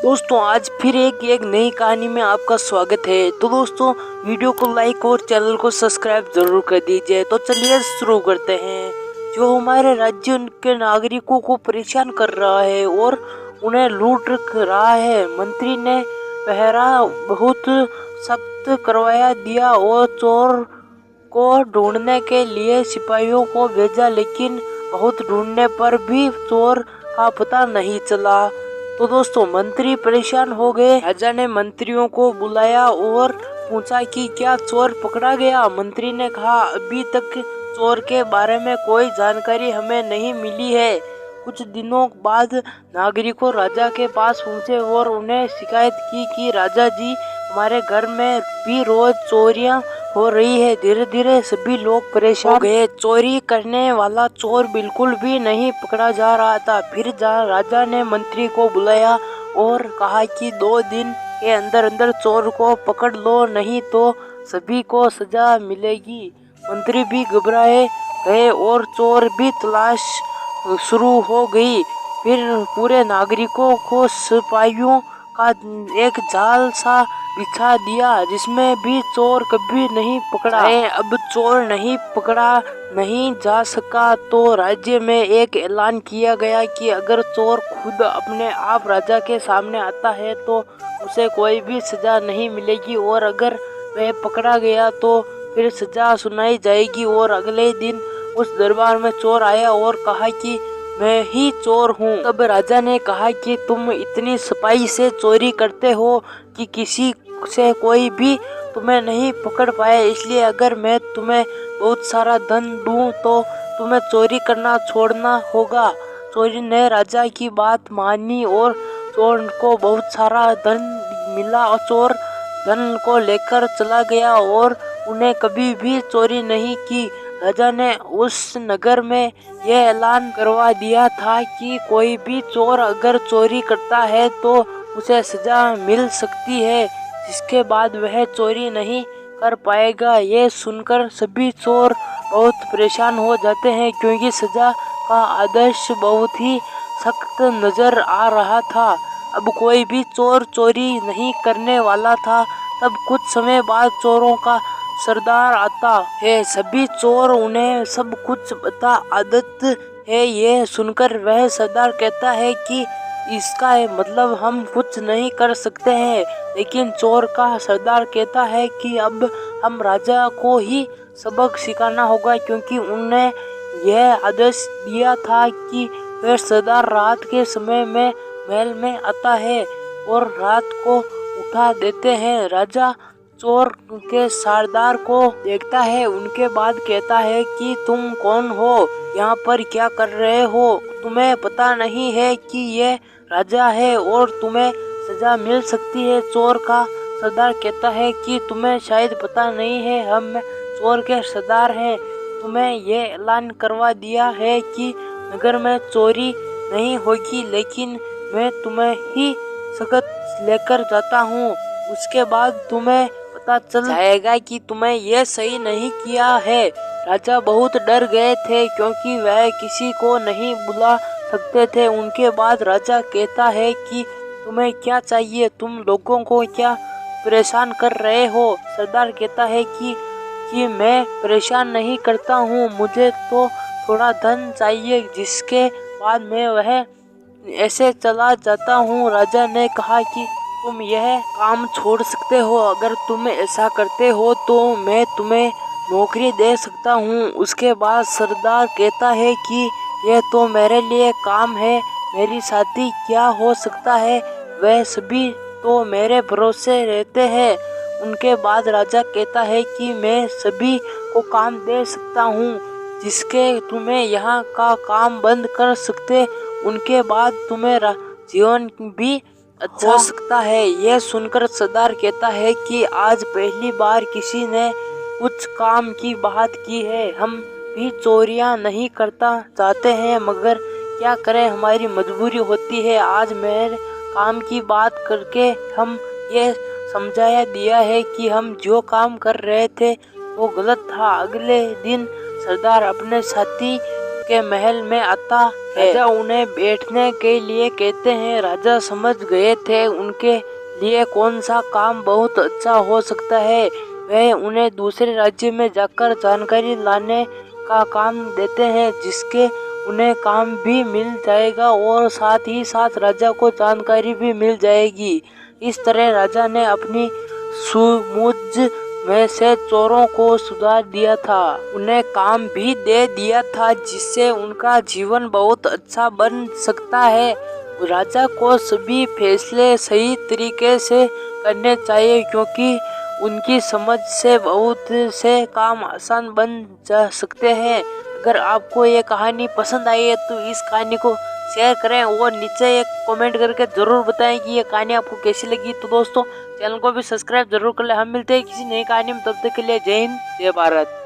दोस्तों आज फिर एक नई कहानी में आपका स्वागत है। तो दोस्तों वीडियो को लाइक और चैनल को सब्सक्राइब जरूर कर दीजिए। तो चलिए शुरू करते हैं। जो हमारे राज्य के नागरिकों को परेशान कर रहा है और उन्हें लूट रहा है, मंत्री ने पहरा बहुत सख्त करवाया दिया और चोर को ढूंढने के लिए सिपाहियों को भेजा, लेकिन बहुत ढूंढने पर भी चोर का पता नहीं चला। तो दोस्तों मंत्री परेशान हो गए। राजा ने मंत्रियों को बुलाया और पूछा कि क्या चोर पकड़ा गया। मंत्री ने कहा, अभी तक चोर के बारे में कोई जानकारी हमें नहीं मिली है। कुछ दिनों बाद नागरिकों राजा के पास पहुंचे और उन्हें शिकायत की कि राजा जी, हमारे घर में भी रोज चोरियां हो रही है। धीरे धीरे सभी लोग परेशान हो गए। चोरी करने वाला चोर बिल्कुल भी नहीं पकड़ा जा रहा था। फिर राजा ने मंत्री को बुलाया और कहा कि 2 दिन के अंदर अंदर चोर को पकड़ लो, नहीं तो सभी को सजा मिलेगी। मंत्री भी घबराए गए और चोर भी तलाश शुरू हो गई। फिर पूरे नागरिकों को सिपाहियों का एक जाल सा बिछा दिया, जिसमें भी चोर कभी नहीं पकड़ा। अब चोर नहीं पकड़ा नहीं जा सका तो राज्य में एक ऐलान किया गया कि अगर चोर खुद अपने आप राजा के सामने आता है तो उसे कोई भी सजा नहीं मिलेगी, और अगर वह पकड़ा गया तो फिर सजा सुनाई जाएगी। और अगले दिन उस दरबार में चोर आया और कहा कि मैं ही चोर हूँ। तब राजा ने कहा कि तुम इतनी सफाई से चोरी करते हो कि किसी से कोई भी तुम्हें नहीं पकड़ पाए, इसलिए अगर मैं तुम्हें बहुत सारा धन दूं तो तुम्हें चोरी करना छोड़ना होगा। चोरी ने राजा की बात मानी और चोर को बहुत सारा धन मिला और चोर धन को लेकर चला गया और उन्हें कभी भी चोरी नहीं की। राजा ने उस नगर में यह ऐलान करवा दिया था कि कोई भी चोर अगर चोरी करता है तो उसे सजा मिल सकती है, जिसके बाद वह चोरी नहीं कर पाएगा। ये सुनकर सभी चोर बहुत परेशान हो जाते हैं, क्योंकि सजा का आदेश बहुत ही सख्त नजर आ रहा था। अब कोई भी चोर चोरी नहीं करने वाला था। तब कुछ समय बाद चोरों का सरदार आता है। सभी चोर उन्हें सब कुछ बता आदत है। ये सुनकर वह सरदार कहता है कि इसका मतलब हम कुछ नहीं कर सकते हैं। लेकिन चोर का सरदार कहता है कि अब हम राजा को ही सबक सिखाना होगा, क्योंकि उन्हें यह आदेश दिया था कि वह सरदार रात के समय में महल में आता है और रात को उठा देते हैं। राजा चोर के सरदार को देखता है, उनके बाद कहता है कि तुम कौन हो, यहाँ पर क्या कर रहे हो? तुम्हें पता नहीं है कि ये राजा है और तुम्हें सजा मिल सकती है? चोर का सरदार कहता है कि तुम्हें शायद पता नहीं है, हम चोर के सरदार हैं। तुम्हें ये ऐलान करवा दिया है कि नगर में चोरी नहीं होगी, लेकिन मैं तुम्हें ही सख्त लेकर जाता हूँ। उसके बाद तुम्हें पता चल जाएगा कि तुम्हें यह सही नहीं किया है। राजा बहुत डर गए थे, क्योंकि वह किसी को नहीं बुला सकते थे। उनके बाद राजा कहता है कि तुम्हें क्या चाहिए, तुम लोगों को क्या परेशान कर रहे हो? सरदार कहता है कि मैं परेशान नहीं करता हूँ, मुझे तो थोड़ा धन चाहिए, जिसके बाद मैं वह ऐसे चला जाता हूँ। राजा ने कहा कि तुम यह काम छोड़ सकते हो, अगर तुम ऐसा करते हो तो मैं तुम्हें नौकरी दे सकता हूँ। उसके बाद सरदार कहता है कि यह तो मेरे लिए काम है, मेरी साथी क्या हो सकता है, वह सभी तो मेरे भरोसे रहते हैं। उनके बाद राजा कहता है कि मैं सभी को काम दे सकता हूँ, जिसके तुम्हें यहाँ का काम बंद कर सकते, उनके बाद तुम्हें जीवन भी अच्छा हो सकता है। यह सुनकर सरदार कहता है कि आज पहली बार किसी ने कुछ काम की बात की है। हम भी चोरियां नहीं करता चाहते हैं, मगर क्या करें, हमारी मजबूरी होती है। आज मेरे काम की बात करके हम ये समझाया दिया है कि हम जो काम कर रहे थे वो गलत था। अगले दिन सरदार अपने साथी के महल में आता है। राजा उन्हें बैठने के लिए कहते हैं। राजा समझ गए थे उनके लिए कौन सा काम बहुत अच्छा हो सकता है। वह उन्हें दूसरे राज्य में जाकर जानकारी लाने का काम देते हैं, जिसके उन्हें काम भी मिल जाएगा और साथ ही साथ राजा को जानकारी भी मिल जाएगी। इस तरह राजा ने अपनी सूझबूझ में से चोरों को सुधार दिया था, उन्हें काम भी दे दिया था, जिससे उनका जीवन बहुत अच्छा बन सकता है। राजा को सभी फैसले सही तरीके से करने चाहिए, क्योंकि उनकी समझ से बहुत से काम आसान बन जा सकते हैं। अगर आपको ये कहानी पसंद आई है तो इस कहानी को शेयर करें और नीचे एक कमेंट करके ज़रूर बताएं कि ये कहानी आपको कैसी लगी। तो दोस्तों चैनल को भी सब्सक्राइब जरूर कर ले। हम मिलते हैं किसी नई कहानी में, तब तक के लिए जय हिंद जय भारत।